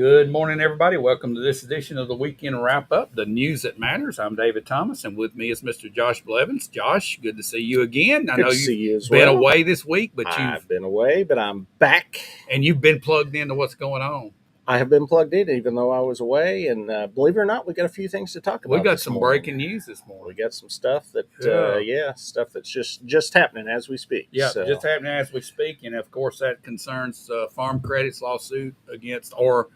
Good morning, everybody. Welcome to this edition of the Weekend Wrap Up, the news that matters. I'm David Thomas, and with me is Mr. Josh Blevins. Josh, good to see you again. I Good know to see you've you as been well. away this week, but I've been away, but I'm back. you've been plugged into what's going on. I have been plugged in, even though I was away. And believe it or not, we got a few things to talk about. We got this some morning. breaking news this morning. We got some stuff that, stuff that's just happening as we speak. Yeah, So, just happening as we speak, and of course that concerns Farm Credit's lawsuit against, or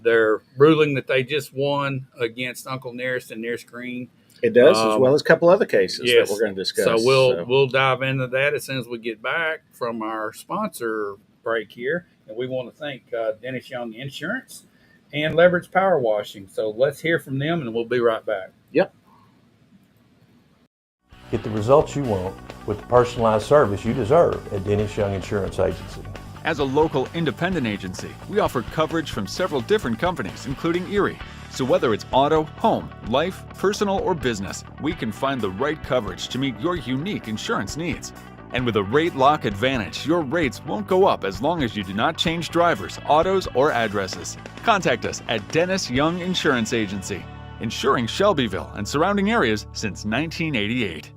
their ruling that they just won against Uncle Nearest and Nearest Green. It does, as well as a couple other cases yes. that we're going to discuss. So we'll dive into that as soon as we get back from our sponsor break here. And we want to thank Dennis Young Insurance and Leverage Power Washing. So let's hear from them, and we'll be right back. Yep. Get the results you want with the personalized service you deserve at Dennis Young Insurance Agency. As a local independent agency, we offer coverage from several different companies, including Erie. So whether it's auto, home, life, personal, or business, we can find the right coverage to meet your unique insurance needs. And with a rate lock advantage, your rates won't go up as long as you do not change drivers, autos, or addresses. Contact us at Dennis Young Insurance Agency, insuring Shelbyville and surrounding areas since 1988.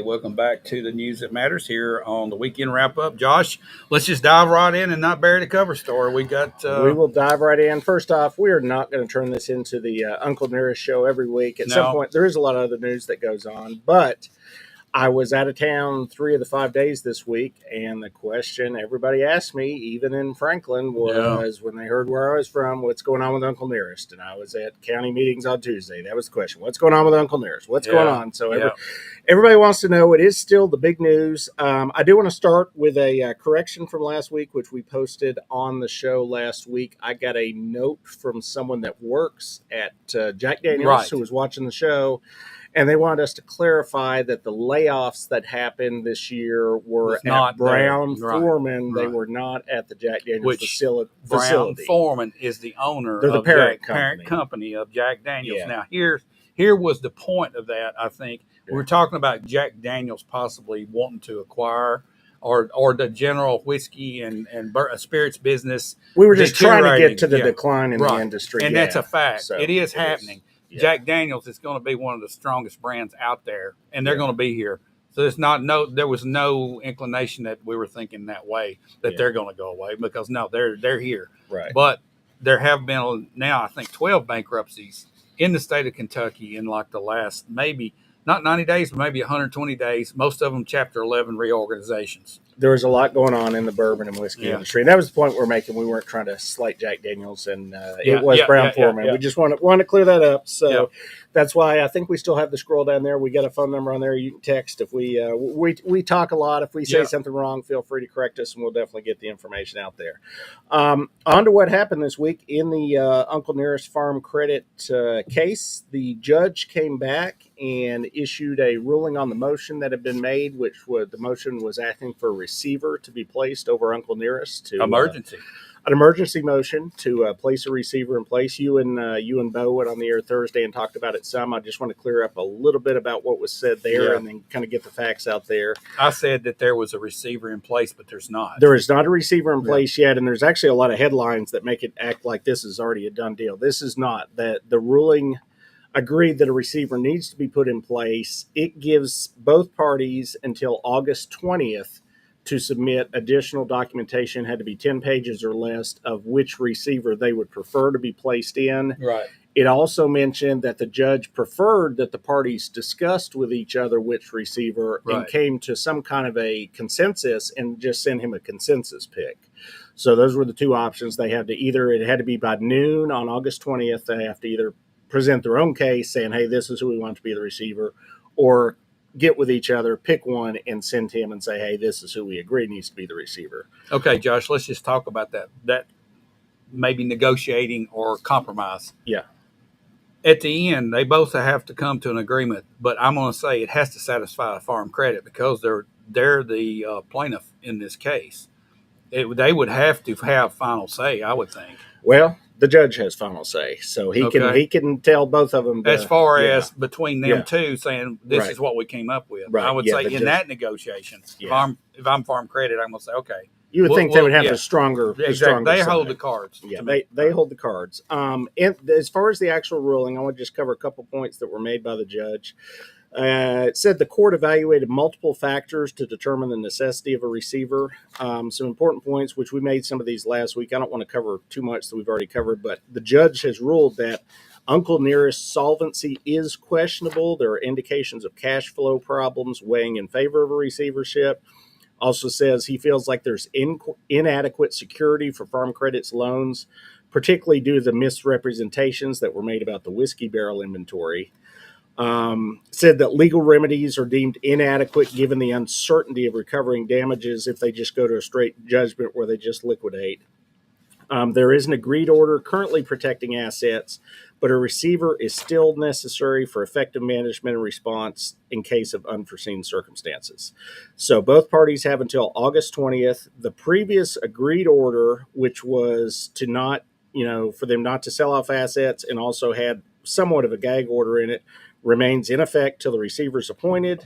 Welcome back to the news that matters here on the Weekend Wrap Up. Josh, let's just dive right in and not bury the cover story. We will dive right in. First off, we are not going to turn this into the Uncle Nearest show every week. At some point, there is a lot of other news that goes on, but I was out of town 3 of the 5 days this week, and the question everybody asked me, even in Franklin, was when they heard where I was from, what's going on with Uncle Nearest? And I was at county meetings on Tuesday. That was the question. What's going on with Uncle Nearest? What's going on? So everybody wants to know. It is still the big news. I do want to start with a correction from last week, which we posted on the show last week. I got a note from someone that works at Jack Daniels who was watching the show. And they wanted us to clarify that the layoffs that happened this year were at Brown Forman. Right. They were not at the Jack Daniels facility. Brown Forman is the owner of the parent company of Jack Daniels. Yeah. Now, here was the point of that, I think. Yeah. We were talking about Jack Daniels possibly wanting to acquire or the general whiskey and spirits business. We were just trying to get to the decline in the industry. And that's a fact. So it is happening. Yeah. Jack Daniels is going to be one of the strongest brands out there, and they're going to be here. So there was no inclination that we were thinking that way, that they're going to go away, because they're here. Right. But there have been now, I think, 12 bankruptcies in the state of Kentucky in like the last maybe not 90 days, but maybe 120 days. Most of them Chapter 11 reorganizations. There was a lot going on in the bourbon and whiskey industry. And that was the point we're making. We weren't trying to slight Jack Daniels, and it was Brown Forman. We just want to clear that up. So that's why I think we still have the scroll down there. We got a phone number on there. You can text if we talk a lot. If we say something wrong, feel free to correct us, and we'll definitely get the information out there. On to what happened this week in the Uncle Nearest Farm Credit case. The judge came back and issued a ruling on the motion that had been made, the motion was asking for a receiver to be placed over Uncle Nearest to an emergency motion to place a receiver in place. You and Bo went on the air Thursday and talked about it some. I just want to clear up a little bit about what was said there and then kind of get the facts out there. I said that there was a receiver in place, but there's not. There is not a receiver in place yet, and there's actually a lot of headlines that make it act like this is already a done deal. This is not. That the ruling agreed that a receiver needs to be put in place. It gives both parties until August 20th to submit additional documentation. Had to be 10 pages or less of which receiver they would prefer to be placed in. Right. It also mentioned that the judge preferred that the parties discussed with each other which receiver and came to some kind of a consensus and just sent him a consensus pick. So those were the two options. They had to it had to be by noon on August 20th. They have to either present their own case saying, hey, this is who we want to be the receiver, or get with each other, pick one, and send him and say, hey, this is who we agree needs to be the receiver. Okay, Josh, let's just talk about that maybe negotiating or compromise. Yeah. At the end, they both have to come to an agreement, but I'm going to say it has to satisfy Farm Credit because they're the plaintiff in this case. They would have to have final say, I would think. Well, the judge has final say, so he can tell both of them. As far as between them two saying this Right. is what we came up with, Right. I would say in that negotiation, Yeah. if I'm Farm Credit, I'm going to say, okay. You would think they would have a stronger. Exactly. They side. hold the cards. Yeah, they hold the cards. And as far as the actual ruling, I want to just cover a couple points that were made by the judge. It said the court evaluated multiple factors to determine the necessity of a receiver. Some important points, which we made some of these last week. I don't want to cover too much that we've already covered, but the judge has ruled that Uncle Nearest solvency is questionable. There are indications of cash flow problems weighing in favor of a receivership. Also says he feels like there's inadequate security for Farm Credit's loans, particularly due to the misrepresentations that were made about the whiskey barrel inventory. Said that legal remedies are deemed inadequate given the uncertainty of recovering damages if they just go to a straight judgment where they just liquidate. There is an agreed order currently protecting assets, but a receiver is still necessary for effective management and response in case of unforeseen circumstances. So both parties have until August 20th. The previous agreed order, which was to not, for them not to sell off assets and also had somewhat of a gag order in it, remains in effect till the receiver is appointed.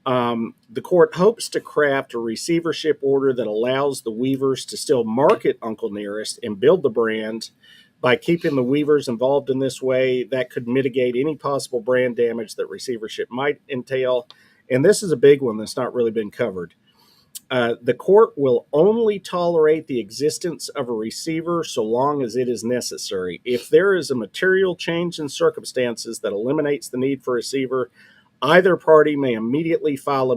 The court hopes to craft a receivership order that allows the Weavers to still market Uncle Nearest and build the brand. By keeping the Weavers involved in this way, that could mitigate any possible brand damage that receivership might entail. And this is a big one that's not really been covered. The court will only tolerate the existence of a receiver so long as it is necessary. If there is a material change in circumstances that eliminates the need for a receiver, either party may immediately file a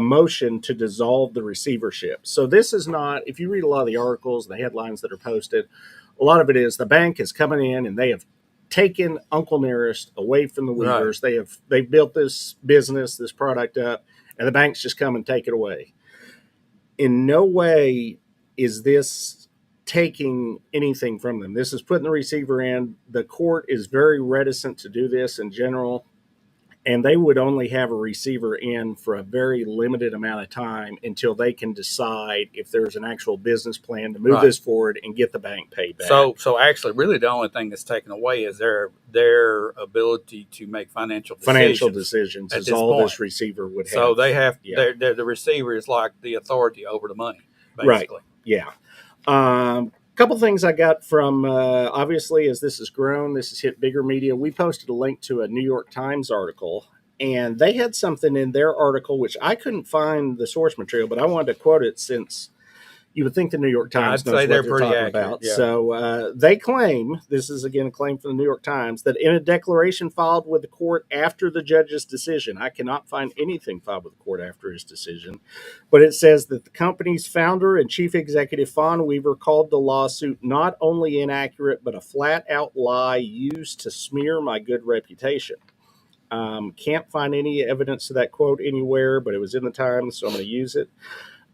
motion to dissolve the receivership. So this is not, if you read a lot of the articles, the headlines that are posted, a lot of it is the bank is coming in and they have taken Uncle Nearest away from the Weavers. Right. They've built this business, this product up, and the banks just come and take it away. In no way is this taking anything from them. This is putting the receiver in. The court is very reticent to do this in general, and they would only have a receiver in for a very limited amount of time until they can decide if there's an actual business plan to move this forward and get the bank paid back. So actually, really the only thing that's taken away is their ability to make financial decisions is all point. This receiver would have. So they have, the receiver is like the authority over the money, basically. Right, yeah. Couple things I got from, obviously, as this has grown, this has hit bigger media. We posted a link to a New York Times article, and they had something in their article, which I couldn't find the source material, but I wanted to quote it since you would think the New York Times knows what they're talking about. Yeah. So they claim, this is again a claim from the New York Times, that in a declaration filed with the court after the judge's decision, I cannot find anything filed with the court after his decision, but it says that the company's founder and chief executive, Fawn Weaver, called the lawsuit not only inaccurate, but a flat-out lie used to smear my good reputation. Can't find any evidence of that quote anywhere, but it was in the Times, so I'm going to use it.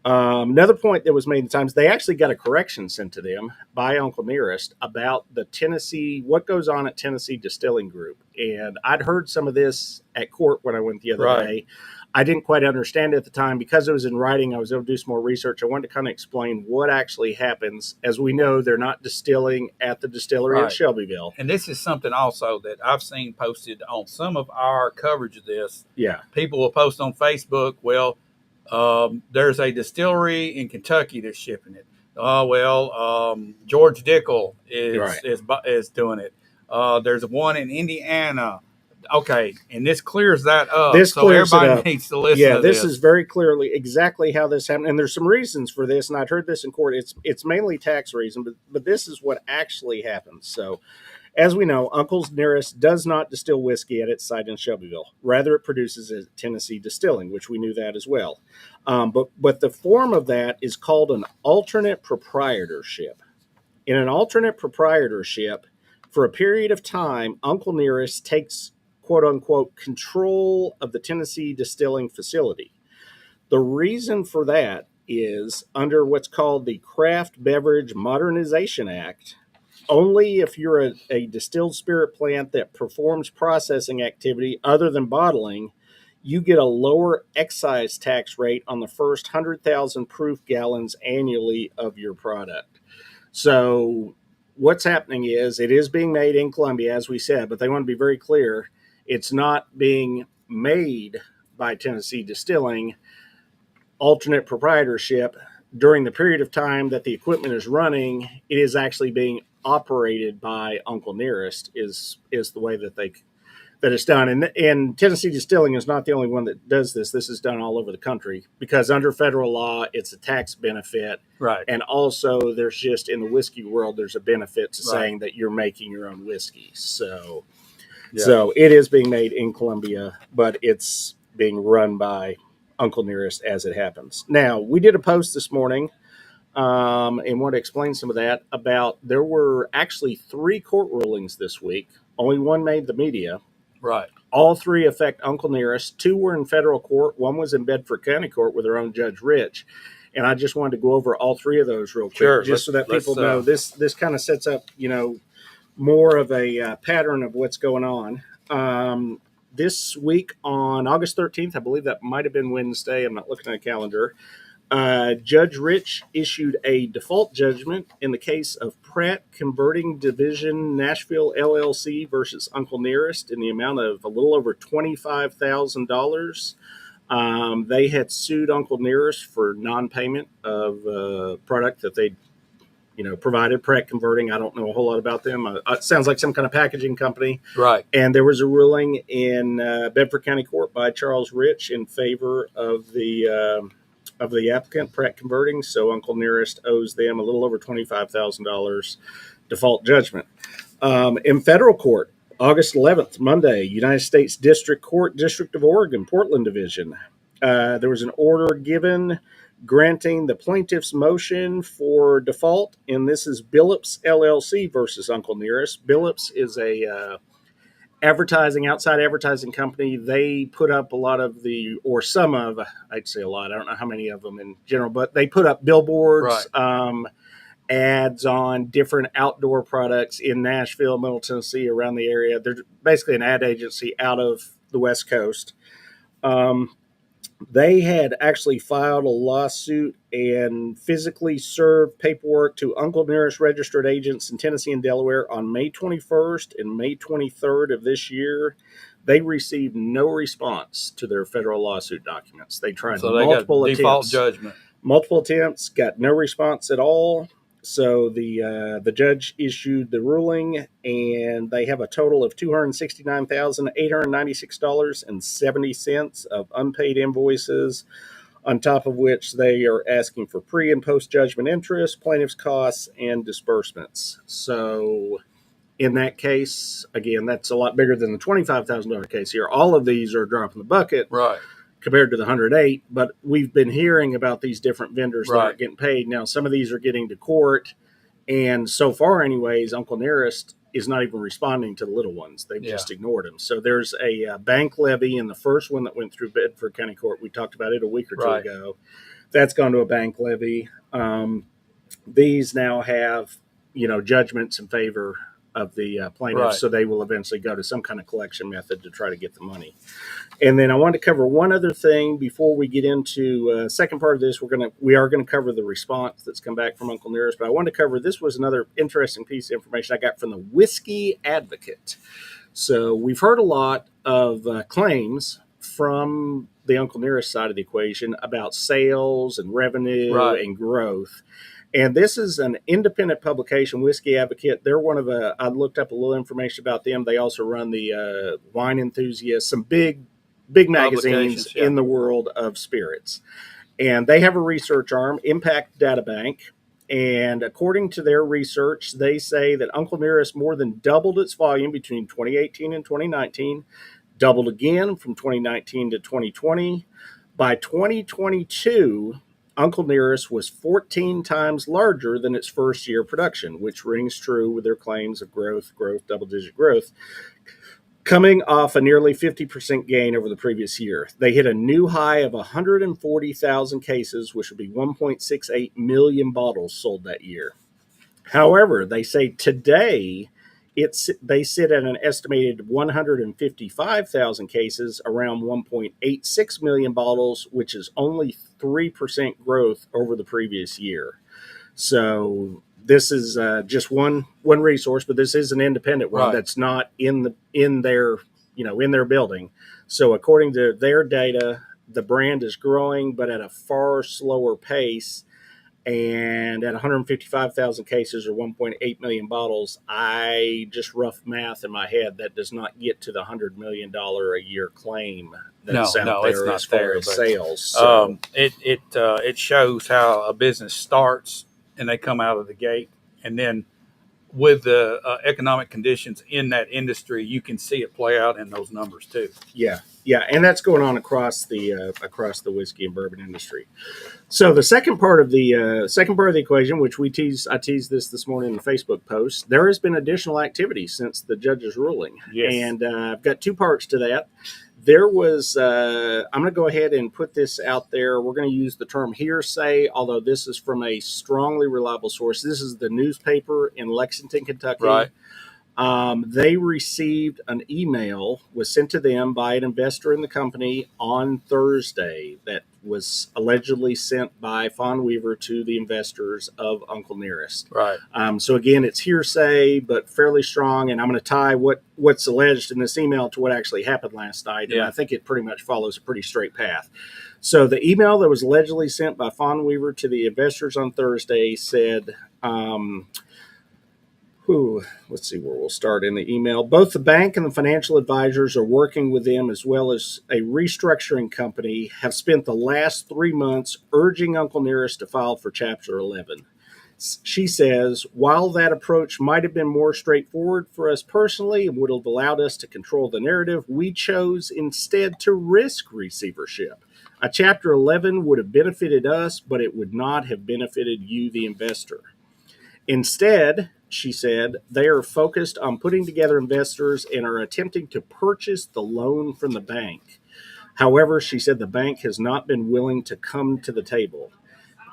Another point that was made in the Times, they actually got a correction sent to them by Uncle Nearest about the Tennessee, what goes on at Tennessee Distilling Group. And I'd heard some of this at court when I went the other day. I didn't quite understand it at the time. Because it was in writing, I was able to do some more research. I wanted to kind of explain what actually happens. As we know, they're not distilling at the distillery at Shelbyville. And this is something also that I've seen posted on some of our coverage of this. Yeah. People will post on Facebook, well, there's a distillery in Kentucky that's shipping it. George Dickel is doing it. There's one in Indiana. Okay, and this clears that up. Everybody needs to listen to this. This is very clearly exactly how this happened. And there's some reasons for this, and I'd heard this in court. It's mainly tax reason, but this is what actually happens. So, as we know, Uncle Nearest does not distill whiskey at its site in Shelbyville. Rather, it produces at Tennessee Distilling, which we knew that as well. But the form of that is called an alternate proprietorship. In an alternate proprietorship, for a period of time, Uncle Nearest takes quote unquote control of the Tennessee distilling facility. The reason for that is under what's called the Craft Beverage Modernization Act. Only if you're a distilled spirit plant that performs processing activity other than bottling, you get a lower excise tax rate on the first 100,000 proof gallons annually of your product. So what's happening is it is being made in Columbia, as we said, but they want to be very clear. It's not being made by Tennessee Distilling, alternate proprietorship. During the period of time that the equipment is running, it is actually being operated by Uncle Nearest is the way that it's done. And Tennessee Distilling is not the only one that does this. This is done all over the country because under federal law, it's a tax benefit. Right. And also there's just in the whiskey world, there's a benefit to saying that you're making your own whiskey. So it is being made in Columbia, but it's being run by Uncle Nearest as it happens. Now, we did a post this morning and want to explain some of that about there were actually 3 court rulings this week. Only one made the media. Right. All 3 affect Uncle Nearest. 2 were in federal court. 1 was in Bedford County Court with their own Judge Rich. And I just wanted to go over all 3 of those real quick, just so that people know this kind of sets up, more of a pattern of what's going on. This week on August 13th, I believe that might have been Wednesday. I'm not looking at a calendar. Judge Rich issued a default judgment in the case of Pratt Converting Division Nashville LLC versus Uncle Nearest in the amount of a little over $25,000. They had sued Uncle Nearest for non-payment of product that they provided. Pratt Converting, I don't know a whole lot about them. It sounds like some kind of packaging company. Right. And there was a ruling in Bedford County Court by Charles Rich in favor of the applicant, Pratt Converting. So Uncle Nearest owes them a little over $25,000 default judgment. In federal court, August 11th, Monday, United States District Court, District of Oregon, Portland Division. There was an order given granting the plaintiff's motion for default, and this is Billups LLC versus Uncle Nearest. Billups is a outside advertising company. They put up a lot of I'd say a lot, I don't know how many of them in general, but they put up billboards, ads on different outdoor products in Nashville, Middle Tennessee, around the area. They're basically an ad agency out of the West Coast. They had actually filed a lawsuit and physically served paperwork to Uncle Nearest registered agents in Tennessee and Delaware on May 21st and May 23rd of this year. They received no response to their federal lawsuit documents. They tried multiple attempts. Default judgment. Multiple attempts, got no response at all. So the judge issued the ruling, and they have a total of $269,896.70 of unpaid invoices, on top of which they are asking for pre- and post-judgment interest, plaintiff's costs, and disbursements. So in that case, again, that's a lot bigger than the $25,000 case here. All of these are a drop in the bucket. Right. Compared to the 108, but we've been hearing about these different vendors that aren't getting paid. Now, some of these are getting to court, and so far anyways, Uncle Nearest is not even responding to the little ones. They've just ignored them. So there's a bank levy in the first one that went through Bedford County Court. We talked about it a week or two ago. That's gone to a bank levy. These now have, judgments in favor of the plaintiffs, so they will eventually go to some kind of collection method to try to get the money. And then I wanted to cover one other thing before we get into second part of this. We are gonna cover the response that's come back from Uncle Nearest, but I wanted to cover, this was another interesting piece of information I got from the Whiskey Advocate. So we've heard a lot of claims from the Uncle Nearest side of the equation about sales and revenue and growth. And this is an independent publication, Whiskey Advocate. They're one of I looked up a little information about them. They also run the Wine Enthusiast, some big magazines in the world of spirits. And they have a research arm, Impact Data Bank. And according to their research, they say that Uncle Nearest more than doubled its volume between 2018 and 2019, doubled again from 2019 to 2020. By 2022, Uncle Nearest was 14 times larger than its first year production, which rings true with their claims of growth, double-digit growth. coming off a nearly 50% gain over the previous year. They hit a new high of 140,000 cases, which would be 1.68 million bottles sold that year. However, they say today they sit at an estimated 155,000 cases, around 1.86 million bottles, which is only 3% growth over the previous year. So this is just one resource, but this is an independent one that's not in their building. So according to their data, the brand is growing, but at a far slower pace. And at 155,000 cases or 1.8 million bottles, I just rough math in my head, that does not get to the $100 million a year claim that's out there as far as sales. So. It shows how a business starts and they come out of the gate, and then with the economic conditions in that industry, you can see it play out in those numbers too. Yeah, and that's going on across the whiskey and bourbon industry. So the second part of the equation, which I teased this morning in the Facebook post, there has been additional activity since the judge's ruling. Yes. And I've got two parts to that. There was, I'm going to go ahead and put this out there. We're going to use the term hearsay, although this is from a strongly reliable source. This is the newspaper in Lexington, Kentucky. Right. They received an email, was sent to them by an investor in the company on Thursday, that was allegedly sent by Fawn Weaver to the investors of Uncle Nearest. Right. So again, it's hearsay, but fairly strong. And I'm going to tie what's alleged in this email to what actually happened last night. And I think it pretty much follows a pretty straight path. So the email that was allegedly sent by Fawn Weaver to the investors on Thursday said, let's see where we'll start in the email. Both the bank and the financial advisors are working with them, as well as a restructuring company, have spent the last 3 months urging Uncle Nearest to file for Chapter 11. She says, while that approach might have been more straightforward for us personally and would have allowed us to control the narrative, we chose instead to risk receivership. A Chapter 11 would have benefited us, but it would not have benefited you, the investor. Instead, she said, they are focused on putting together investors and are attempting to purchase the loan from the bank. However, she said the bank has not been willing to come to the table.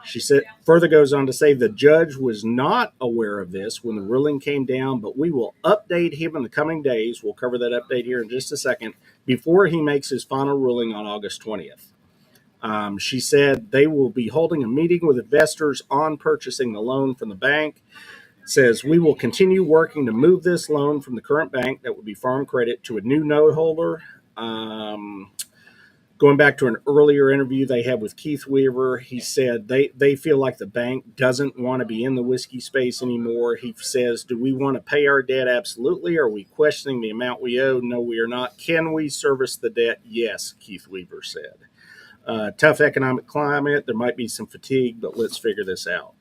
She said, further goes on to say, the judge was not aware of this when the ruling came down, but we will update him in the coming days. We'll cover that update here in just a second, before he makes his final ruling on August 20th. She said they will be holding a meeting with investors on purchasing the loan from the bank. Says we will continue working to move this loan from the current bank, that would be Farm Credit, to a new note holder. Going back to an earlier interview they had with Keith Weaver, he said they feel like the bank doesn't want to be in the whiskey space anymore. He says, do we want to pay our debt? Absolutely. Are we questioning the amount we owe? No, we are not. Can we service the debt? Yes, Keith Weaver said. Tough economic climate. There might be some fatigue, but let's figure this out.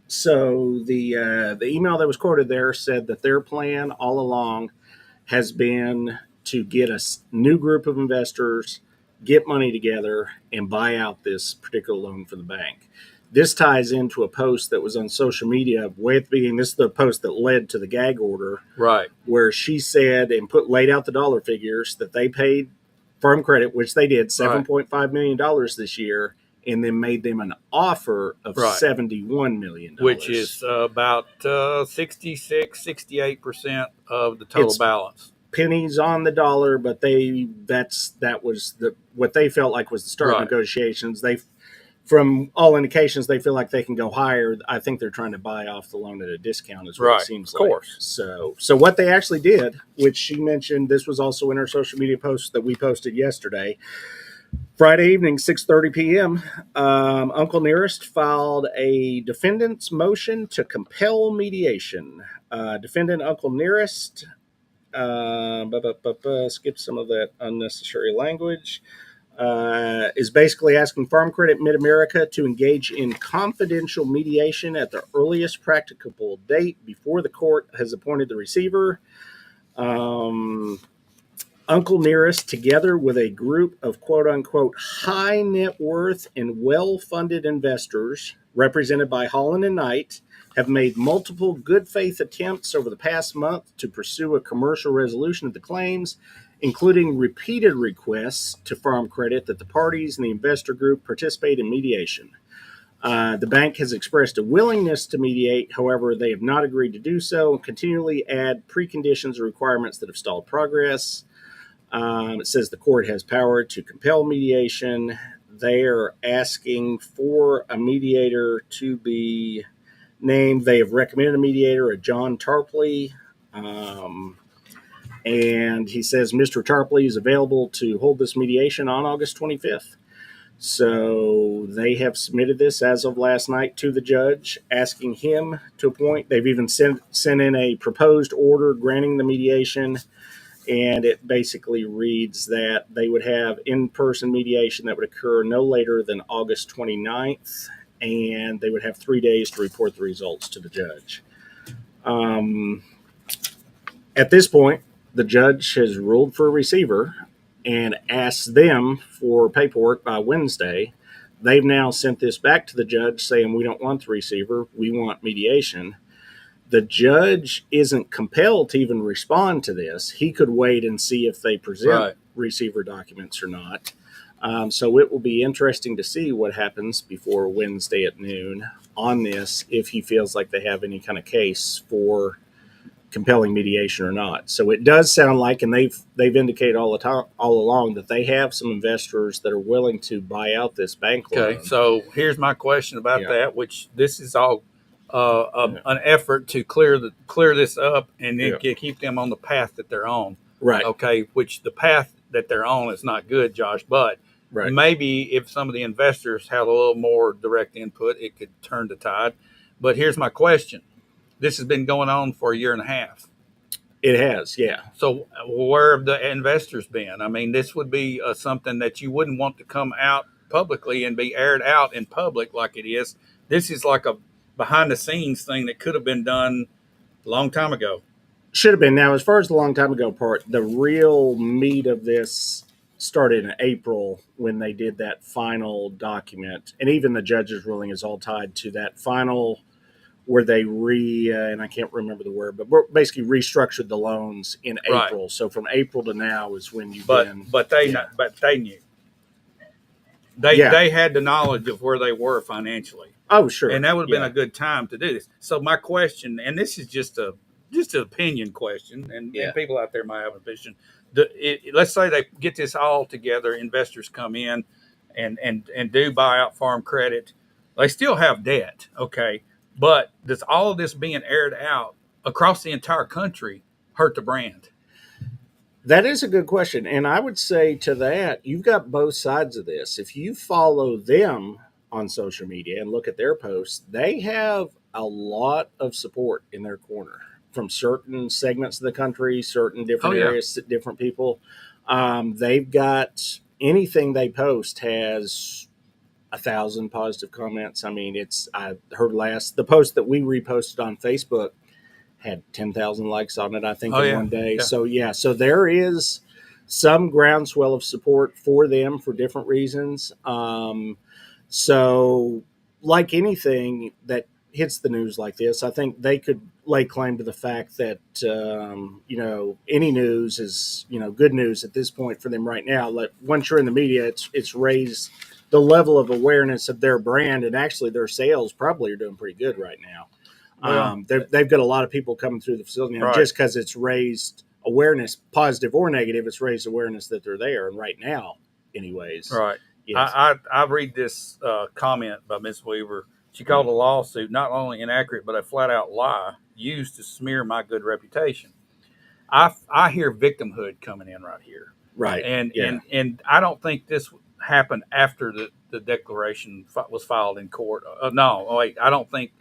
So the email that was quoted there said that their plan all along has been to get a new group of investors, get money together, and buy out this particular loan from the bank. This ties into a post that was on social media way at the beginning. This is the post that led to the gag order, right? Where she said and laid out the dollar figures that they paid Farm Credit, which they did, $7.5 million this year, and then made them an offer of $71 million. Which is about 68% of the total balance. Pennies on the dollar, but that was what they felt like was the start of negotiations. From all indications, they feel like they can go higher. I think they're trying to buy off the loan at a discount, is what it seems like. Of course. So what they actually did, which she mentioned, this was also in her social media post that we posted yesterday, Friday evening, 6:30 p.m., Uncle Nearest filed a defendant's motion to compel mediation. Defendant Uncle Nearest, skip some of that unnecessary language, is basically asking Farm Credit Mid-America to engage in confidential mediation at the earliest practicable date before the court has appointed the receiver. Uncle Nearest, together with a group of quote-unquote high net worth and well-funded investors represented by Holland & Knight, have made multiple good faith attempts over the past month to pursue a commercial resolution of the claims, including repeated requests to Farm Credit that the parties and the investor group participate in mediation. The bank has expressed a willingness to mediate. However, they have not agreed to do so and continually add preconditions or requirements that have stalled progress. It says the court has power to compel mediation. They are asking for a mediator to be named. They have recommended a mediator, a John Tarpley. And he says Mr. Tarpley is available to hold this mediation on August 25th. So they have submitted this as of last night to the judge, asking him to appoint. They've even sent in a proposed order granting the mediation, and it basically reads that they would have in-person mediation that would occur no later than August 29th, and they would have 3 days to report the results to the judge. At this point, the judge has ruled for a receiver and asked them for paperwork by Wednesday. They've now sent this back to the judge saying, we don't want the receiver, we want mediation. The judge isn't compelled to even respond to this. He could wait and see if they present receiver documents or not. So it will be interesting to see what happens before Wednesday at noon on this, if he feels like they have any kind of case for compelling mediation or not. So it does sound like, and they've indicated all along that they have some investors that are willing to buy out this bank loan. Okay, so here's my question about that, which this is all an effort to clear this up and then keep them on the path that they're on. Right. Okay, which the path that they're on is not good, Josh, but maybe if some of the investors have a little more direct input, it could turn the tide. But here's my question. This has been going on for a year and a half. It has, yeah. So where have the investors been? I mean, this would be something that you wouldn't want to come out publicly and be aired out in public like it is. This is like a behind-the-scenes thing that could have been done a long time ago. Should have been. Now, as far as the long time ago part, the real meat of this started in April when they did that final document. And even the judge's ruling is all tied to that final where they and I can't remember the word, but basically restructured the loans in April. So from April to now is when you've been. But they knew. They had the knowledge of where they were financially. Oh, sure. And that would have been a good time to do this. So my question, and this is just an opinion question, and people out there might have an opinion. Let's say they get this all together, investors come in and do buy out Farm Credit. They still have debt, okay? But does all of this being aired out across the entire country hurt the brand? That is a good question. And I would say to that, you've got both sides of this. If you follow them on social media and look at their posts, they have a lot of support in their corner from certain segments of the country, certain different areas, different people. They've got anything they post has 1,000 positive comments. I mean, I heard the post that we reposted on Facebook had 10,000 likes on it, I think, in one day. Yeah. So there is some groundswell of support for them for different reasons. So like anything that hits the news like this, I think they could lay claim to the fact that, any news is, good news at this point for them right now. Like once you're in the media, it's raised the level of awareness of their brand, and actually their sales probably are doing pretty good right now. They've got a lot of people coming through the facility now just because it's raised awareness, positive or negative. It's raised awareness that they're there, and right now, anyways. Right. Yes. I read this comment by Ms. Weaver. She called a lawsuit not only inaccurate but a flat-out lie used to smear my good reputation. I hear victimhood coming in right here. Right. And I don't think this happened after the declaration was filed in court. I don't think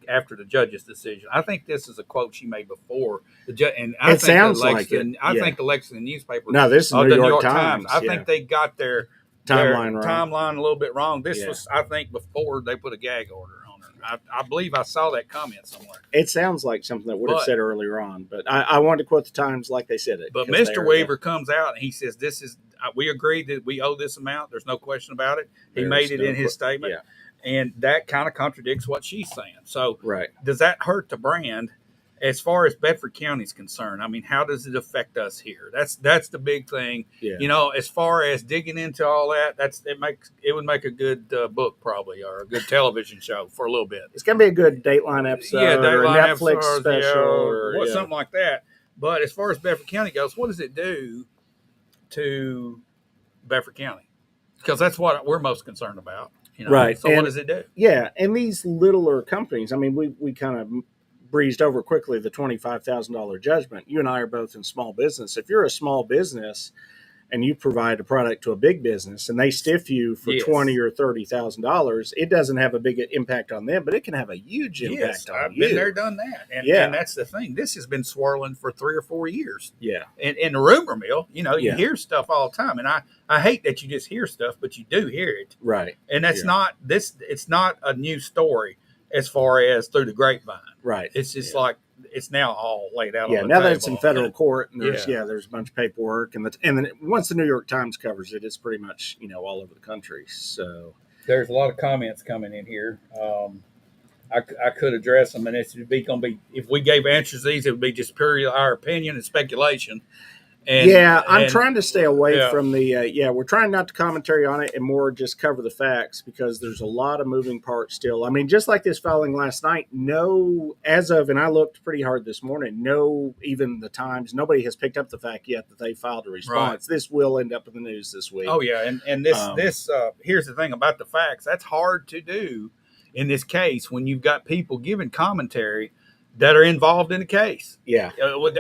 after the judge's decision. I think this is a quote she made before the judge. And I think sounds like it. I think the Lexington newspaper. No, this is the New York Times. I think they got their timeline a little bit wrong. This was, I think, before they put a gag order on her. I believe I saw that comment somewhere. It sounds like something that would have said earlier on, but I wanted to quote the Times like they said it. But Mr. Weaver comes out and he says, "This is we agreed that we owe this amount. There's no question about it." He made it in his statement. and that kind of contradicts what she's saying. So, Right. does that hurt the brand as far as Bedford County is concerned? I mean, how does it affect us here? That's the big thing. Yeah. You know, as far as digging into all that, it would make a good book probably, or a good television show for a little bit. It's gonna be a good Dateline episode, or a Netflix special, or something like that. But as far as Bedford County goes, what does it do to Bedford County? Because that's what we're most concerned about. You know? Right. So what does it do? Yeah, and these littler companies, I mean, we kind of breezed over quickly the $25,000 judgment. You and I are both in small business. If you're a small business and you provide a product to a big business and they stiff you for $20,000 or $30,000, it doesn't have a big impact on them, but it can have a huge impact on I've you. been there, done that. And that's the thing. This has been swirling for 3 or 4 years. Yeah. And in the rumor mill, you know, you hear stuff all the time. And I hate that you just hear stuff, but you do hear it. Right. And that's it's not a new story as far as through the grapevine. Right. It's just like it's now all laid out. Yeah, on the now table. that it's in federal court, and there's a bunch of paperwork, and then once the New York Times covers it, it's pretty much all over the country. So there's a lot of comments coming in here. I could address them, and it's going to be if we gave answers to these, it would be just purely our opinion and speculation. And, I'm trying to stay away from the we're trying not to commentary on it and more just cover the facts, because there's a lot of moving parts still. I mean, just like this filing last night, and I looked pretty hard this morning, even the Times, nobody has picked up the fact yet that they filed a response. Right. This will end up in the news this week. Oh yeah, and this here's the thing about the facts. That's hard to do in this case when you've got people giving commentary that are involved in the case. Yeah.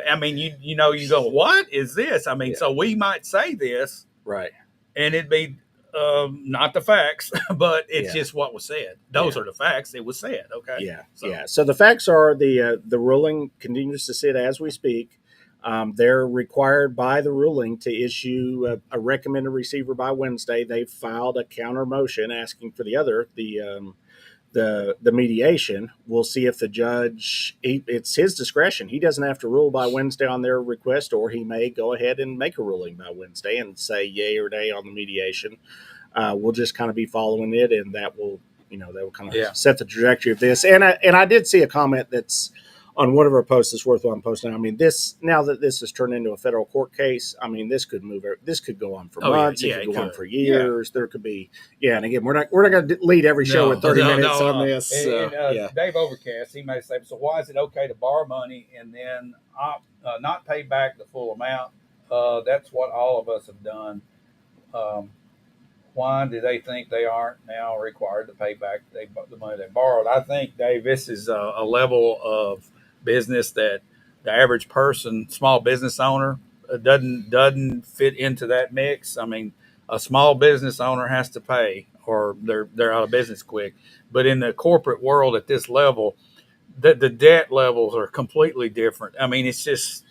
I mean, you go, what is this? I mean, so we might say this. Right. And it'd be not the facts, but it's just what was said. Those are the facts. It was said. Okay. Yeah. So the facts are the ruling continues to sit as we speak. They're required by the ruling to issue a recommended receiver by Wednesday. They've filed a counter motion asking for the mediation. We'll see if the judge, it's his discretion. He doesn't have to rule by Wednesday on their request, or he may go ahead and make a ruling by Wednesday and say yay or nay on the mediation. We'll just kind of be following it, and that will kind of set the trajectory of this. And I did see a comment that's on one of our posts that's worthwhile posting. I mean, now that this has turned into a federal court case, I mean, this could go on for months. It could go on for years. There could be, and again, we're not going to lead every show with 30 minutes on this. Dave Overcast, he may say, so why is it okay to borrow money and then not pay back the full amount? That's what all of us have done. Why do they think they aren't now required to pay back the money they borrowed? I think, Dave, this is a level of business that the average person, small business owner, doesn't fit into that mix. I mean, a small business owner has to pay, or they're out of business quick. But in the corporate world at this level, the debt levels are completely different. I mean, it's just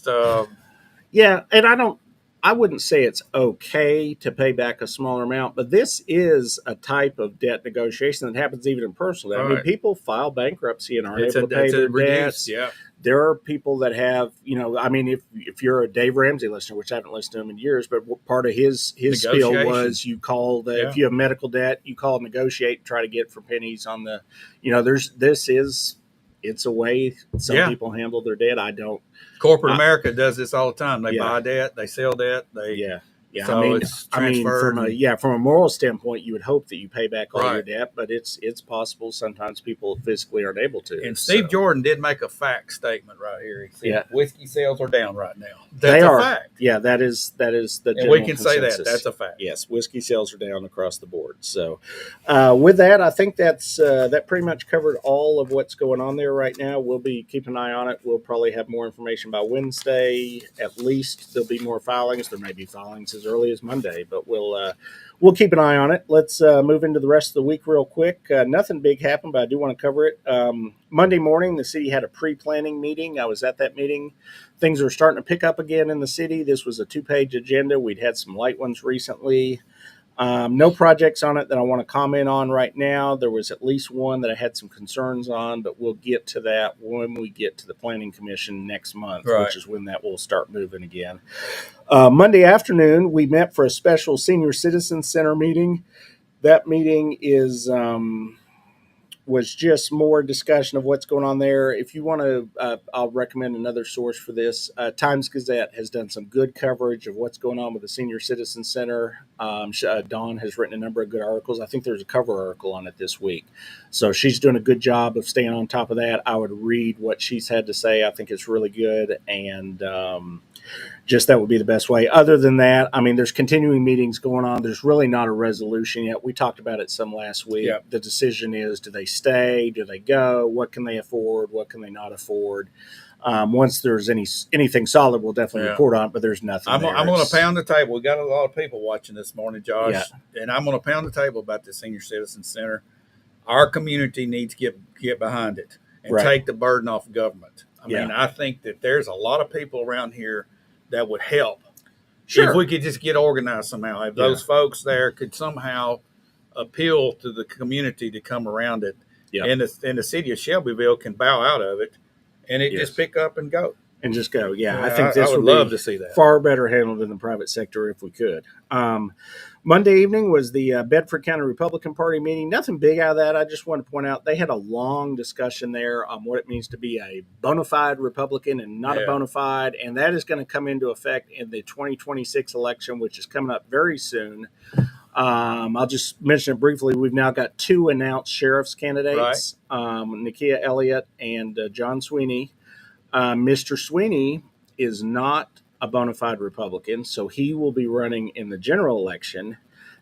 and I wouldn't say it's okay to pay back a smaller amount, but this is a type of debt negotiation that happens even in personal debt. I mean, people file bankruptcy and aren't able to pay their debts. Yeah. There are people that have, I mean, if you're a Dave Ramsey listener, which I haven't listened to him in years, but part of his spiel was you call if you have medical debt, you call negotiate and try to get for pennies on the, it's a way some people handle their debt. I don't. Corporate America does this all the time. They buy debt, they sell debt. So from a moral standpoint, you would hope that you pay back all your debt, but it's possible sometimes people physically aren't able to. And Steve Jordan did make a fact statement right here. He said whiskey sales are down right now. That's a fact. Yeah, that is the and we can say that. That's a fact. Yes, whiskey sales are down across the board. So with that, I think that pretty much covered all of what's going on there right now. We'll be keeping an eye on it. We'll probably have more information by Wednesday. At least there'll be more filings. There may be filings as early as Monday, but we'll keep an eye on it. Let's move into the rest of the week real quick. Nothing big happened, but I do want to cover it. Monday morning, the city had a pre-planning meeting. I was at that meeting. Things are starting to pick up again in the city. This was a 2-page agenda. We'd had some light ones recently. No projects on it that I want to comment on right now. There was at least one that I had some concerns on, but we'll get to that when we get to the Planning Commission next month, which is when that will start moving again. Monday afternoon, we met for a special Senior Citizen Center meeting. That meeting was just more discussion of what's going on there. If you want to, I'll recommend another source for this. Times Gazette has done some good coverage of what's going on with the Senior Citizen Center. Dawn has written a number of good articles. I think there's a cover article on it this week. So she's doing a good job of staying on top of that. I would read what she's had to say. I think it's really good. And just that would be the best way. Other than that, I mean, there's continuing meetings going on. There's really not a resolution yet. We talked about it some last week. Yep. The decision is, do they stay? Do they go? What can they afford? What can they not afford? Once there's anything solid, we'll definitely report on it, but there's nothing I'm there. going to pound the table. We got a lot of people watching this morning, Josh, Yeah. and I'm going to pound the table about the Senior Citizen Center. Our community needs to get behind it and take the burden off of government. I mean, I think that there's a lot of people around here that would help. Sure. If we could just get organized somehow. If those folks there could somehow appeal to the community to come around it, and the city of Shelbyville can bow out of it, and it just pick up and go. And just go. Yeah, I think this would would love be to see that. far better handled in the private sector if we could. Monday evening was the Bedford County Republican Party meeting. Nothing big out of that. I just want to point out they had a long discussion there on what it means to be a bona fide Republican and not a bona fide, and that is going to come into effect in the 2026 election, which is coming up very soon. I'll just mention it briefly. We've now got 2 announced sheriff's candidates, Nakia Elliott and John Sweeney. Mr. Sweeney is not a bona fide Republican, so he will be running in the general election.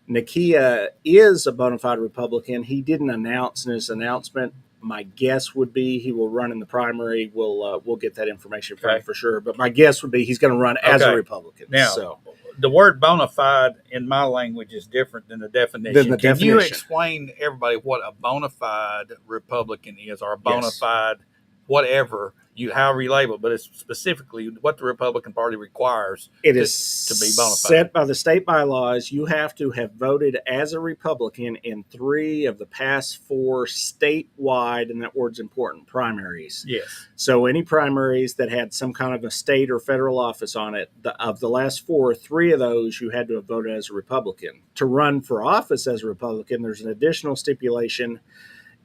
Nakia is a bona fide Republican. He didn't announce in his announcement. My guess would be he will run in the primary. We'll get that information from him for sure. But my guess would be he's going to run as a Republican. Now, the word bona fide in my language is different than the definition. Can you explain to everybody what a bona fide Republican is, or a bona fide whatever, however you label it, but it's specifically what the Republican Party requires to be bona fide. Set by the state bylaws. You have to have voted as a Republican in 3 of the past 4 statewide, and that word's important, primaries. Yes. So any primaries that had some kind of a state or federal office on it, of the last 4, 3 of those you had to have voted as a Republican. To run for office as a Republican, there's an additional stipulation.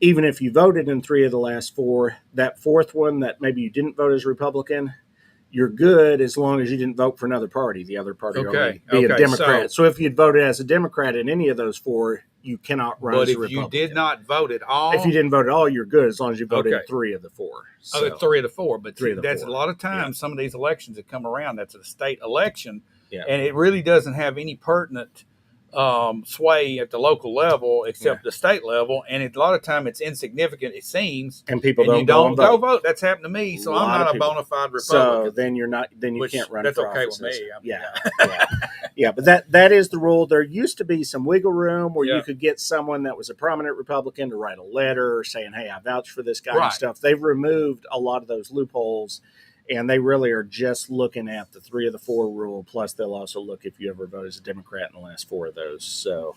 Even if you voted in 3 of the last 4, that 4th one that maybe you didn't vote as a Republican, you're good as long as you didn't vote for another party. The other party already being a Democrat. So if you'd voted as a Democrat in any of those 4, you cannot run as a Republican. But if you did not vote at all? If you didn't vote at all, you're good as long as you voted in 3 of the 4. So, 3 of the 4. But that's a lot of times, some of these elections that come around, that's a state election, and it really doesn't have any pertinent sway at the local level except the state level, and a lot of time it's insignificant, it seems, and people don't go vote. That's happened to me, so I'm not a bona fide Republican. So then you're not, then you can't run for office. That's okay with me. Yeah, but that is the rule. There used to be some wiggle room where you could get someone that was a prominent Republican to write a letter saying, hey, I vouch for this guy and stuff. They've removed a lot of those loopholes, and they really are just looking at the 3 of the 4 rule. Plus, they'll also look if you ever vote as a Democrat in the last 4 of those. So,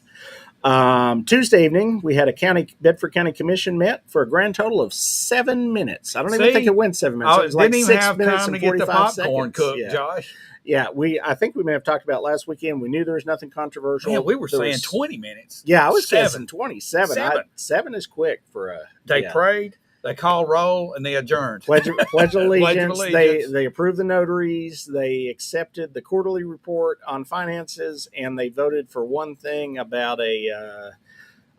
Tuesday evening, we had a Bedford County Commission met for a grand total of 7 minutes. I don't even think it went 7 minutes. It was didn't like even 6 have minutes time and to get the 45 popcorn seconds. cooked, Josh. Yeah, I think we may have talked about last weekend. We knew there was nothing controversial. Yeah, we were saying 20 minutes. Yeah, I was guessing 27. 7 is quick for a. They prayed. They call roll and they adjourned. Pledge of allegiance. They approved the notaries. They accepted the quarterly report on finances, and they voted for one thing about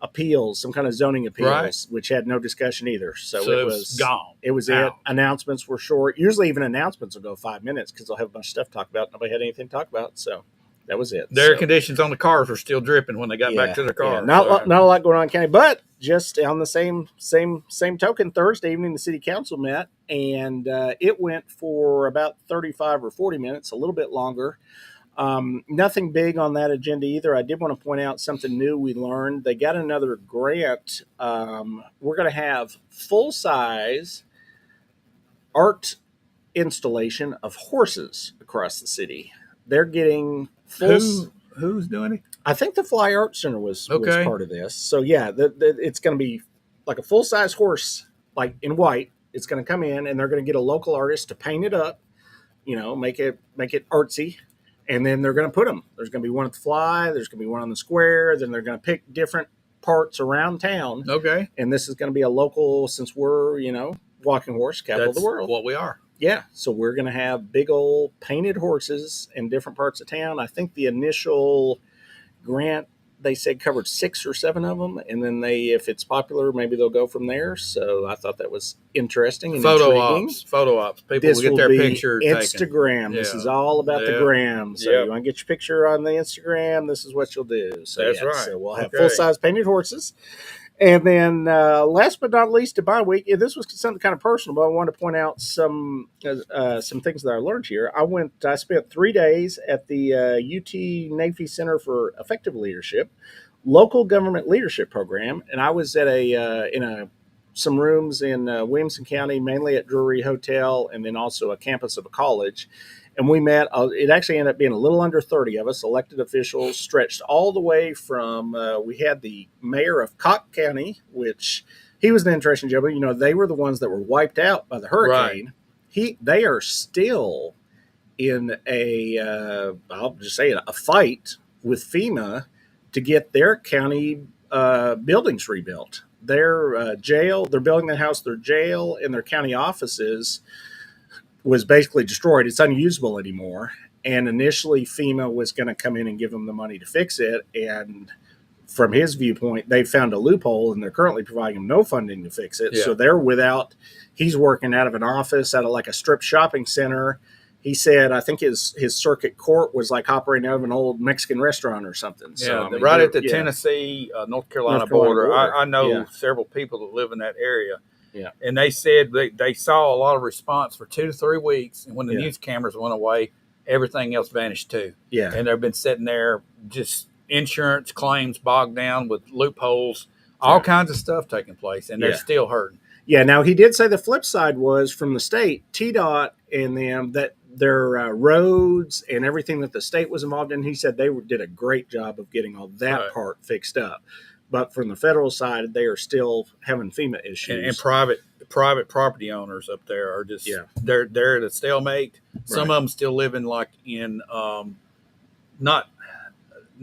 appeals, some kind of zoning appeals, which had no discussion either. So it was gone. It was it. Announcements were short. Usually, even announcements will go 5 minutes because they'll have a bunch of stuff to talk about. Nobody had anything to talk about, so. That was it. Their conditions on the cars were still dripping when they got back to their car. Not a lot going on in county, but just on the same token, Thursday evening the city council met, and it went for about 35 or 40 minutes, a little bit longer. Nothing big on that agenda either. I did want to point out something new we learned. They got another grant. We're going to have full-size art installation of horses across the city. They're getting who's doing it? I think the Fly Art Center was part of this. So yeah, it's going to be like a full size horse, like in white. It's going to come in, and they're going to get a local artist to paint it up, make it artsy, And then they're going to put them. There's going to be one at the Fly. There's going to be one on the Square. Then they're going to pick different parts around town. Okay. And this is going to be a local, since we're, Walking Horse capital of the world. What we are. Yeah. So we're going to have big old painted horses in different parts of town. I think the initial grant, they said, covered 6 or 7 of them. And then if it's popular, maybe they'll go from there. So I thought that was interesting and intriguing. Photo ops. People This will get will their be picture taken. Instagram. This Yeah. is all about the Yeah. gram. So Yep. you want to get your picture on the Instagram, this is what you'll do. So That's right. So we'll have Okay. full-size painted horses. And then last but not least, to my week, this was something kind of personal, but I wanted to point out some things that I learned here. I spent 3 days at the UT Navy Center for Effective Leadership, local government leadership program, and I was at some rooms in Williamson County, mainly at Drury Hotel, and then also a campus of a college. And we met, it actually ended up being a little under 30 of us, elected officials, stretched all the way from, we had the mayor of Cock County, which he was an interesting gentleman. They were the ones that were wiped out by the hurricane. Right. They are still in I'll just say it, a fight with FEMA to get their county buildings rebuilt. Their jail, they're building the house, their jail and their county offices was basically destroyed. It's unusable anymore. And initially FEMA was going to come in and give them the money to fix it. And from his viewpoint, they found a loophole and they're currently providing him no funding to fix it. Yeah. So they're he's working out of an office out of like a strip shopping center. He said, I think his circuit court was like operating out of an old Mexican restaurant or something. Yeah, so, right at the Tennessee, North Carolina border. I know several people that live in that area. Yeah, and they said they saw a lot of response for 2 to 3 weeks, and when the news cameras went away, everything else vanished too. Yeah, and they've been sitting there, just insurance claims bogged down with loopholes, all kinds of stuff taking place, and they're still hurting. Yeah, now he did say the flip side was from the state, TDOT and them, that their roads and everything that the state was involved in, he said they did a great job of getting all that part fixed up. But from the federal side, they are still having FEMA issues. And private property owners up there are just they're at a stalemate. Some of them still living like in not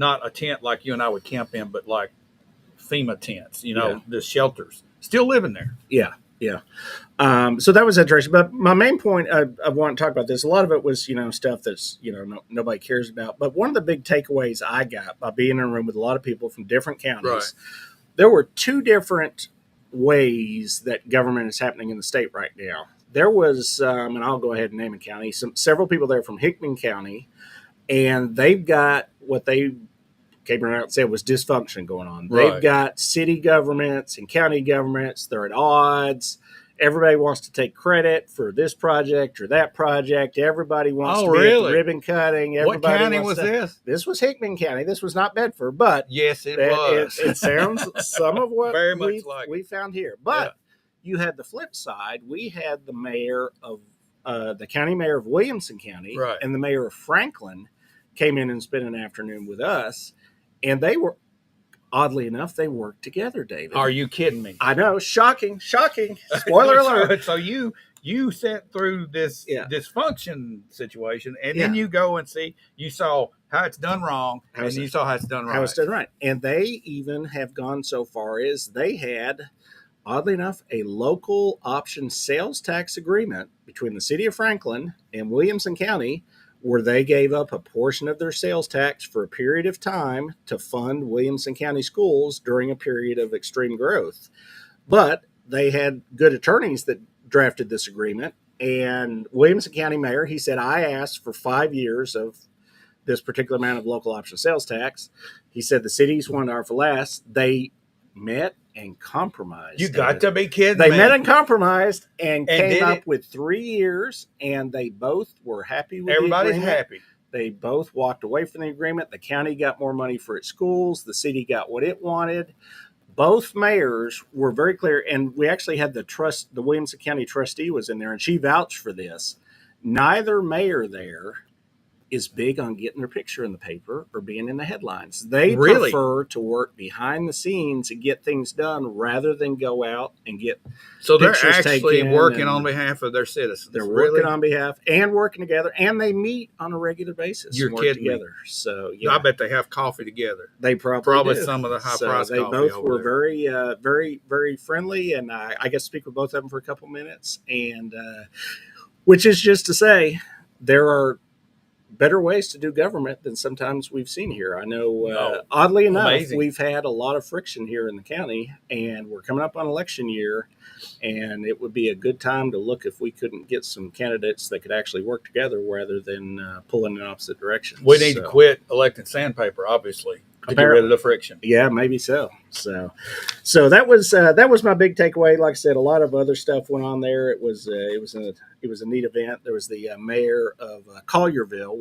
a tent like you and I would camp in, but like FEMA tents. The shelters. Still living there. Yeah. So that was interesting. But my main point I want to talk about this, a lot of it was, stuff that's, nobody cares about. But one of the big takeaways I got by being in a room with a lot of people from different counties, there were 2 different ways that government is happening in the state right now. There was, and I'll go ahead and name a county, several people there from Hickman County, and they've got what they came around and said was dysfunction going on. They've got city governments and county governments. They're at odds. Everybody wants to take credit for this project or that project. Everybody wants to be at the ribbon cutting. What county was this? This was Hickman County. This was not Bedford, but yes, it was. It sounds some of what very much like we found here. But you had the flip side. We had the mayor of the county mayor of Williamson County and the mayor of Franklin came in and spent an afternoon with us. And they were, oddly enough, they worked together, David. Are you kidding me? I know. Shocking. Spoiler alert. So you sat through this dysfunction situation, and then you go and you saw how it's done wrong, and you saw how it's done right. How it's done right. And they even have gone so far as they had, oddly enough, a local option sales tax agreement between the city of Franklin and Williamson County, where they gave up a portion of their sales tax for a period of time to fund Williamson County schools during a period of extreme growth. But they had good attorneys that drafted this agreement. And Williamson County mayor, he said, I asked for 5 years of this particular amount of local option sales tax. He said the cities wanted our for less. They met and compromised. You got to be kidding me. They me. met and compromised and came up with 3 years, and they both were happy with Everybody's the agreement. happy. They both walked away from the agreement. The county got more money for its schools. The city got what it wanted. Both mayors were very clear, and we actually had the Williamson County trustee was in there, and she vouched for this. Neither mayor there is big on getting their picture in the paper or being in the headlines. They Really? prefer to work behind the scenes and get things done rather than go out and get So they're pictures actually taken working and on behalf of their citizens. they're Really? working on behalf and working together, and they meet on a regular basis. You're and work kidding me. together. So I bet they have coffee together. they Probably do. some of the So high-priced they coffee both over were there. very, very friendly, and I got to speak with both of them for a couple minutes, and which is just to say there are better ways to do government than sometimes we've seen here. I know, oddly enough, Amazing. we've had a lot of friction here in the county, and we're coming up on election year, and it would be a good time to look if we couldn't get some candidates that could actually work together rather than pulling in opposite directions. We need to So, quit electing sandpaper, obviously, to get rid Apparently. of the friction. yeah, maybe so. So that was my big takeaway. Like I said, a lot of other stuff went on there. It was a neat event. There was the mayor of Collierville,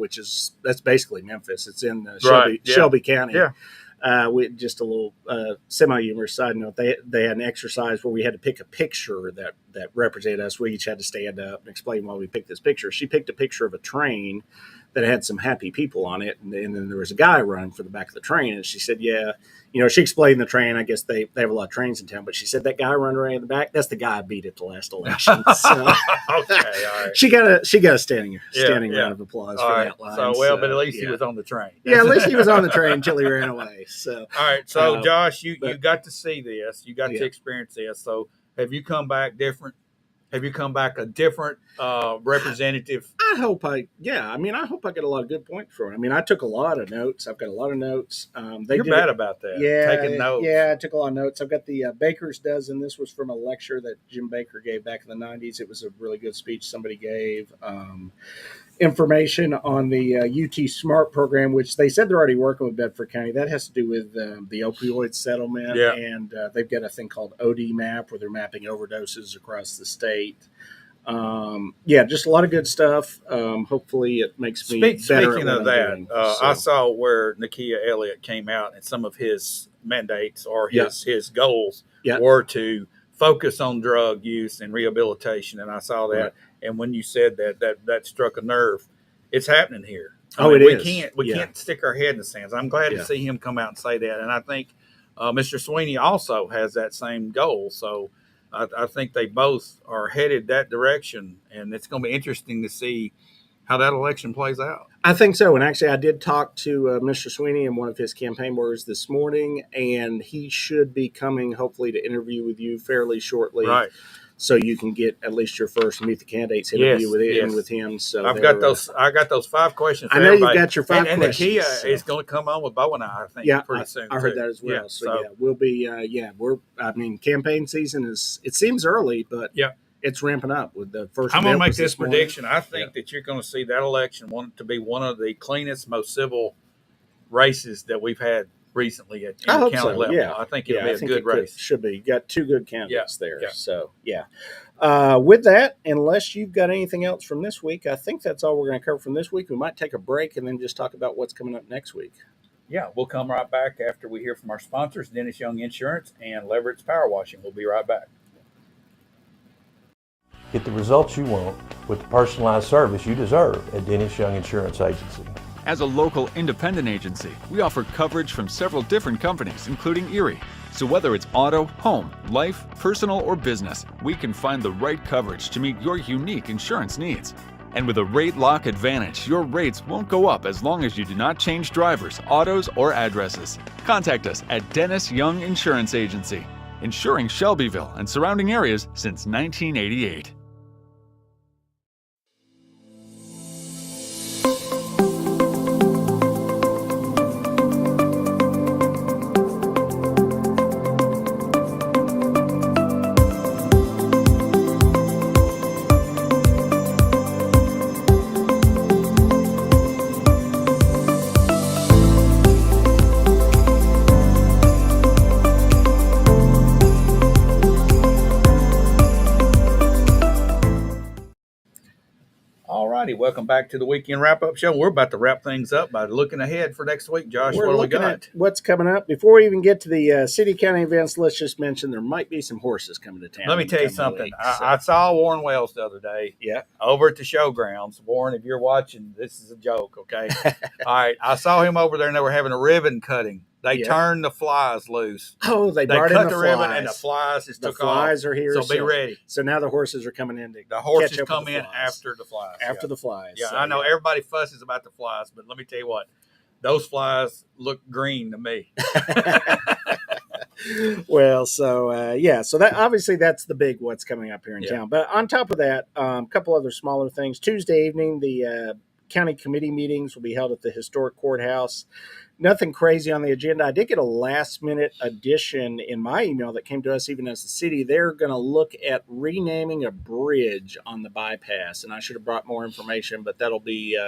that's basically Memphis. It's in Right, yeah. Shelby County. Yeah. We just a little semi-humorous side note. They had an exercise where we had to pick a picture that represented us. We each had to stand up and explain why we picked this picture. She picked a picture of a train that had some happy people on it, and then there was a guy running for the back of the train. And she said, "Yeah, she explained the train. I guess they have a lot of trains in town, but she said that guy running around in the back, that's the guy I beat at the last election." So Okay, all right. she got a standing Yeah. round of applause All for right. that line. But at least he yeah. was on the train. Yeah, at least he was on the train until he ran away. So All right. So, Josh, you but- got to see this. You got Yeah. to experience this. So, have you come back different? Have you come back a different representative? I hope I get a lot of good points from it. I mean, I took a lot of notes. I've got a lot of notes. You're bad about that. Taking notes. Yeah, I took a lot of notes. I've got the Baker's Dozen. This was from a lecture that Jim Baker gave back in the 90s. It was a really good speech somebody gave. Information on the UT SMART program, which they said they're already working with Bedford County. That has to do with the opioid settlement. Yeah. And they've got a thing called OD Map where they're mapping overdoses across the state. Just a lot of good stuff. Hopefully it makes me better at Speaking what of I'm that, doing. I saw where Nakia Elliott came out and some of his mandates or his goals Yeah. were to focus on drug use and rehabilitation. And I saw that. Right. And when you said that struck a nerve. It's happening here. It is. We can't stick our head in the sands. I'm glad to see him come out and say that. And I think Mr. Sweeney also has that same goal. So I think they both are headed that direction, and it's going to be interesting to see how that election plays out. I think so. And actually, I did talk to Mr. Sweeney in one of his campaign words this morning, and he should be coming hopefully to interview with you fairly shortly. Right. So you can get at least your first Meet the Candidates interview with him. So I got those 5 questions. I know you've got your 5 and questions. And Nakia so. is going to come on with Bo and I think, pretty soon. I heard too. that as well. Yeah, So we'll be, campaign season it seems early, but it's ramping up with the first. I'm going to event make was this morning. prediction. I think that you're going to see that election to be one of the cleanest, most civil races that we've had recently at I the hope county so. level. Yeah. I think it'll be a good race. Should be. You got 2 good candidates there. Yeah. So with that, unless you've got anything else from this week, I think that's all we're going to cover from this week. We might take a break and then just talk about what's coming up next week. Yeah, we'll come right back after we hear from our sponsors, Dennis Young Insurance and Leverett's Power Washing. We'll be right back. Get the results you want with the personalized service you deserve at Dennis Young Insurance Agency. As a local independent agency, we offer coverage from several different companies, including Erie. So whether it's auto, home, life, personal, or business, we can find the right coverage to meet your unique insurance needs. And with a rate lock advantage, your rates won't go up as long as you do not change drivers, autos, or addresses. Contact us at Dennis Young Insurance Agency, insuring Shelbyville and surrounding areas since 1988. welcome back to the Weekend Wrap-Up Show. We're about to wrap things up by looking ahead for next week. Josh, We're what do we looking got? at what's coming up. Before we even get to the city county events, let's just mention there might be some horses coming to town. Let me tell you something. I saw Warren Wells the other day. Yeah. Over at the showgrounds. Warren, if you're watching, this is a joke, okay? All right. I saw him over there, and they were having a ribbon cutting. They turned the flies loose. Oh, they cut in the ribbon, and the flies just took off. The flies are here. So be ready. So now the horses are coming in. The horses come in after the flies. After the flies. Yeah, so, I know everybody fusses about the flies, but let me tell you what. Those flies look green to me. Well, so so that obviously that's the big what's coming up here in town. But on top of that, a couple other smaller things. Tuesday evening, the county committee meetings will be held at the historic courthouse. Nothing crazy on the agenda. I did get a last minute addition in my email that came to us even as the city. They're going to look at renaming a bridge on the bypass, and I should have brought more information, but that'll be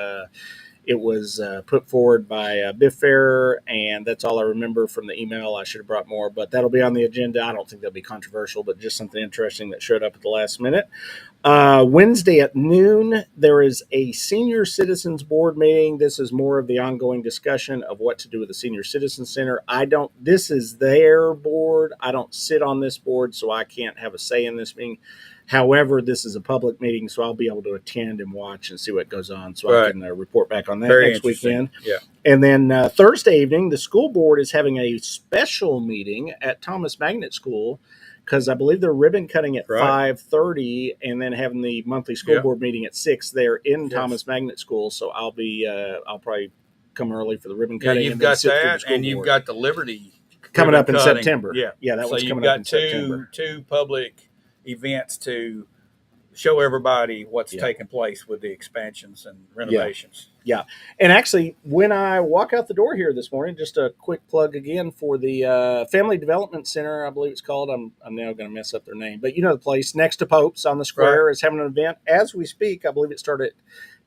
it was put forward by Biff Fair, and that's all I remember from the email. I should have brought more, but that'll be on the agenda. I don't think that'll be controversial, but just something interesting that showed up at the last minute. Wednesday at noon, there is a Senior Citizens Board meeting. This is more of the ongoing discussion of what to do with the Senior Citizen Center. This is their board. I don't sit on this board, so I can't have a say in this meeting. However, this is a public meeting, so I'll be able to attend and watch and see what goes on, so I can report back on that next weekend. Yeah. And then Thursday evening, the school board is having a special meeting at Thomas Magnet School because I believe they're ribbon cutting at 5:30, and then having the monthly school board meeting at 6 there in Thomas Magnet School. So I'll probably come early for the ribbon cutting. You've got that, and you've got the Liberty coming up in cutting. September. Yeah, that one's coming up in September. Two public events to show everybody what's taking place with the expansions and renovations. Yeah. And actually, when I walk out the door here this morning, just a quick plug again for the Family Development Center, I believe it's called. I'm now going to mess up their name, but you know the place next to Pope's on the square is having an event as we speak. I believe it started at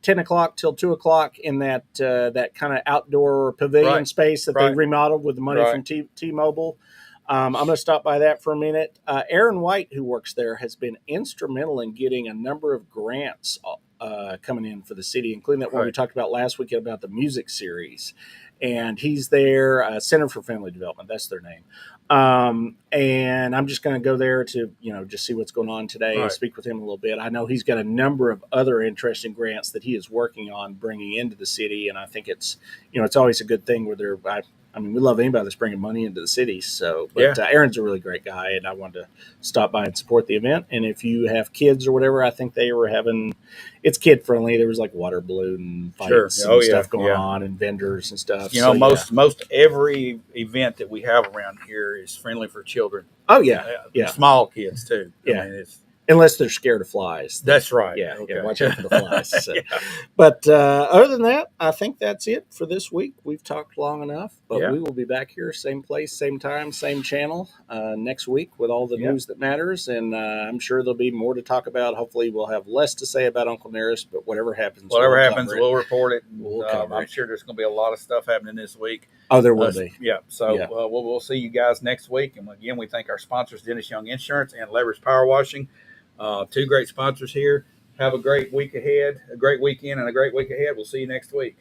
10 o'clock till 2 o'clock in that kind of outdoor pavilion space that they remodeled with the money from T-Mobile. I'm going to stop by that for a minute. Aaron White, who works there, has been instrumental in getting a number of grants coming in for the city, including that one we talked about last week about the music series. And he's there, Center for Family Development. That's their name. And I'm just going to go there to, just see what's going on today and speak with him a little bit. I know he's got a number of other interesting grants that he is working on bringing into the city. And I think it's, it's always a good thing where we love anybody that's bringing money into the city. So, but Aaron's a really great guy, and I wanted to stop by and support the event. And if you have kids or whatever, I think they were it's kid friendly. There was like water balloon fights and stuff going on, and vendors and stuff. Most every event that we have around here is friendly for children. Oh yeah, small kids too. Yeah. Unless they're scared of flies. That's right. Yeah, watch out for the flies. So. But other than that, I think that's it for this week. We've talked long enough, but we will be back here, same place, same time, same channel next week with all the news that matters. And I'm sure there'll be more to talk about. Hopefully we'll have less to say about Uncle Nearest, but whatever happens, we'll report it. I'm sure there's going to be a lot of stuff happening this week. Oh, there will be. Yeah. So we'll see you guys next week. And again, we thank our sponsors, Dennis Young Insurance and Leverage Power Washing. Two great sponsors here. Have a great week ahead, a great weekend, and a great week ahead. We'll see you next week.